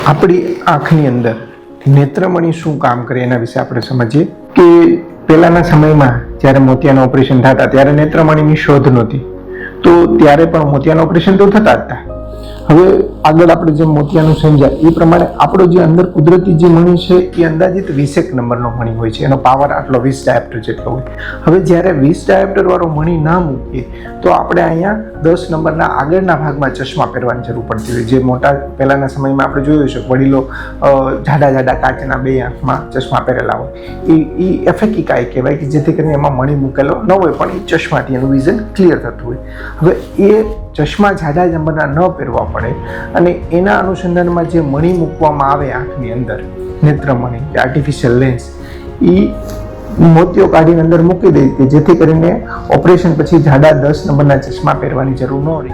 આપણી આંખની અંદર નેત્રમણી શું કામ કરે એના વિશે આપણે સમજીએ કે પહેલાના સમયમાં જ્યારે મોતિયાના ઓપરેશન થતા ત્યારે નેત્રમણીની શોધ નહોતી, તો ત્યારે પણ મોતિયાના ઓપરેશન તો થતા જ હતા. હવે આગળ આપણે જે મોતિયાનું સમજ્યા એ પ્રમાણે આપણો જે અંદર કુદરતી જે મણી છે એ અંદાજિત 20 નંબરનો મણી હોય છે. એનો પાવર આટલો 20 ડાયોપ્ટર જેટલો હોય. હવે જ્યારે 20 ડાયોપ્ટર વાળો મણી ના મૂકીએ તો આપણે અહીંયા 10 નંબરના આગળના ભાગમાં ચશ્મા પહેરવાની જરૂર પડતી હોય. જે મોટા પહેલાના સમયમાં આપણે જોયું છે વડીલો જાડા જાડા કાચના બે આંખમાં ચશ્મા પહેરેલા હોય, એ એફેકિકાઈ કહેવાય કે જેથી કરીને એમાં મણી મૂકેલો ન હોય પણ એ ચશ્માથી એનું વિઝન ક્લિયર થતું હોય. હવે એ ચશ્મા જાડા નંબરના ન પહેરવા પડે અને એના અનુસંધાનમાં જે મણી મૂકવામાં આવે આંખની અંદર નેત્રમણી કે આર્ટિફિશિયલ લેન્સ, એ મોતિયો કાઢીને અંદર મૂકી દે કે જેથી કરીને ઓપરેશન પછી જાડા 10 નંબરના ચશ્મા પહેરવાની જરૂર ન રહે.